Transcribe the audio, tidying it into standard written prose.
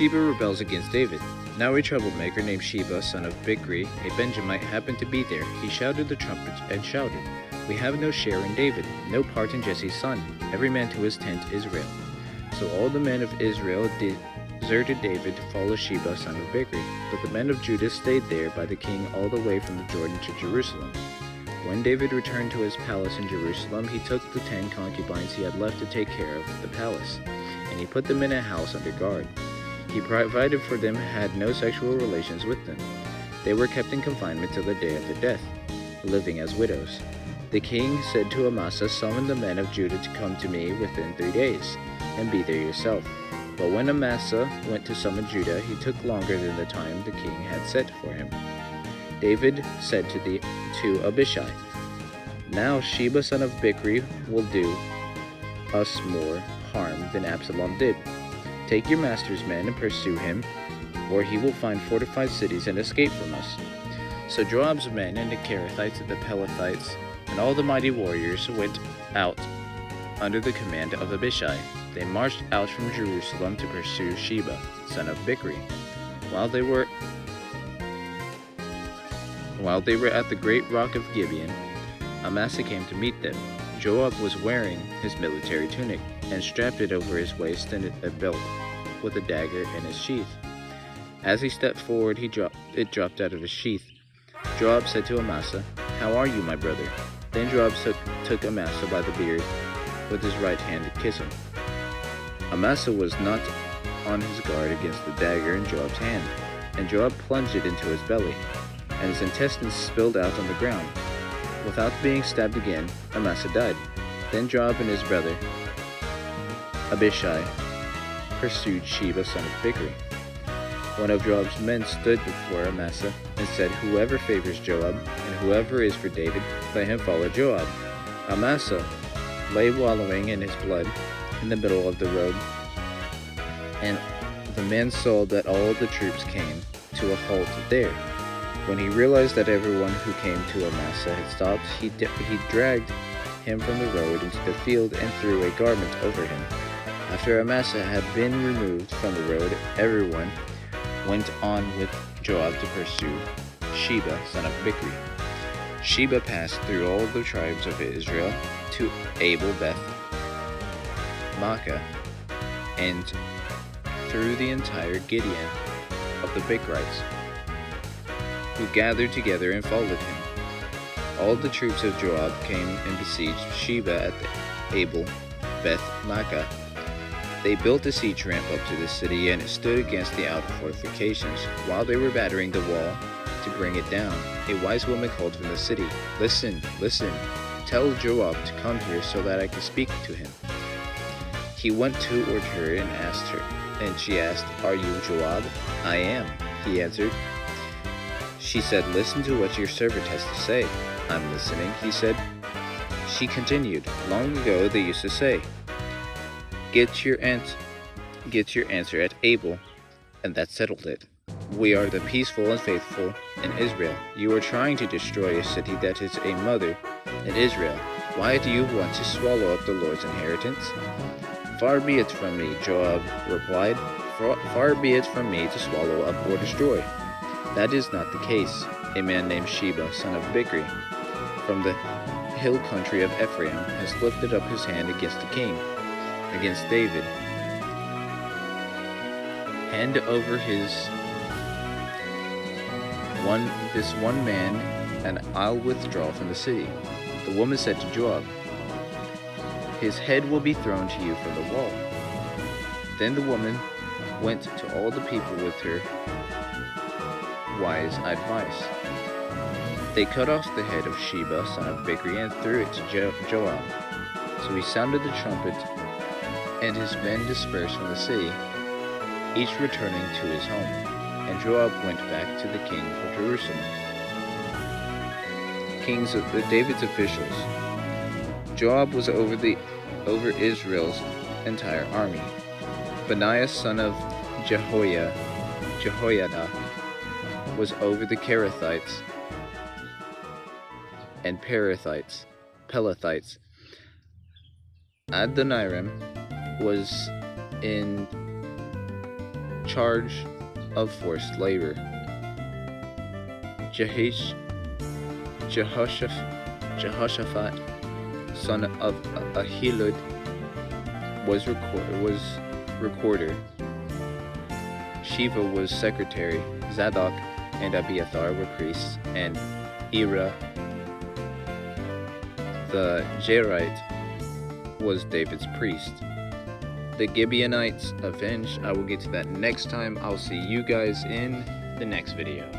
Shiba rebels against David. Now a troublemaker named Shiba, son of Bichri, a Benjamite, happened to be there. He shouted the trumpet and shouted, "We have no share in David, no part in Jesse's son. Every man to his tent, Israel." So all the men of Israel deserted David to follow Shiba, son of Bichri. But the men of Judah stayed there by the king all the way from the Jordan to Jerusalem. When David returned to his palace in Jerusalem, he took the 10 concubines he had left to take care of the palace, and he put them in a house under guard. He provided for them, had no sexual relations with them. They were kept in confinement till the day of their death, living as widows. The king said to Amasa, "Summon the men of Judah to come to me within 3 days, and be there yourself." But when Amasa went to summon Judah, he took longer than the time the king had set for him. David said to Abishai, "Now Shiba son of Bichri will do us more harm than Absalom did. Take your master's men and pursue him, or he will find fortified cities and escape from us." So Joab's men and the Kerethites and the Pelethites and all the mighty warriors went out under the command of Abishai. They marched out from Jerusalem to pursue Shiba, son of Bichri. While they were at the great rock of Gibeon, Amasa came to meet them. Joab was wearing his military tunic and strapped it over his waist and a belt with a dagger in his sheath. As he stepped forward, it dropped out of his sheath. Joab said to Amasa, "How are you, my brother?" Then Joab took Amasa by the beard with his right hand to kiss him. Amasa was not on his guard against the dagger in Joab's hand, and Joab plunged it into his belly, and his intestines spilled out on the ground. Without being stabbed again, Amasa died. Then Joab and his brother Abishai pursued Shiba, son of Bichri. One of Joab's men stood before Amasa and said, "Whoever favors Joab, and whoever is for David, let him follow Joab." Amasa lay wallowing in his blood in the middle of the road, and the men saw that all the troops came to a halt there. When he realized that everyone who came to Amasa had stopped, he dragged him from the road into the field and threw a garment over him. After Amasa had been removed from the road, everyone went on with Joab to pursue Shiba, son of Bichri. Shiba passed through all the tribes of Israel to Abel Beth Makkah, and through the entire Gideon of the Bichrites, who gathered together and followed him. All the troops of Joab came and besieged Shiba at the Abel Beth Makkah. They built a siege ramp up to the city, and it stood against the outer fortifications. While they were battering the wall to bring it down, a wise woman called from the city, "Listen, listen, tell Joab to come here so that I can speak to him." He went toward her and she asked, "Are you Joab?" "I am," he answered. She said, "Listen to what your servant has to say." "I'm listening," he said. She continued, "Long ago they used to say, 'Get your answer at Abel,' and that settled it. We are the peaceful and faithful in Israel. You are trying to destroy a city that is a mother in Israel. Why do you want to swallow up the Lord's inheritance?" "Far be it from me," Joab replied. Far be it from me to swallow up or destroy." "That is not the case. A man named Shiba, son of Bichri, from the hill country of Ephraim, has lifted up his hand against the king, against David. Hand over this one man, and I'll withdraw from the city." The woman said to Joab, "His head will be thrown to you from the wall." Then the woman went to all the people with her wise advice. They cut off the head of Shiba, son of Bichri, and threw it to Joab. So he sounded the trumpet, and his men dispersed from the city, each returning to his home. And Joab went back to the king of Jerusalem. David's officials. Joab was over Israel's entire army. Benaiah, son of Jehoiada, was over the Kerethites and Pelethites. Adoniram was in charge of forced labor. Jehoshaphat, son of Ahilud, was recorder. Shiba was secretary. Zadok and Abiathar were priests, and Ira the Jairite was David's priest. The Gibeonites avenged. I will get to that next time. I'll see you guys in the next video.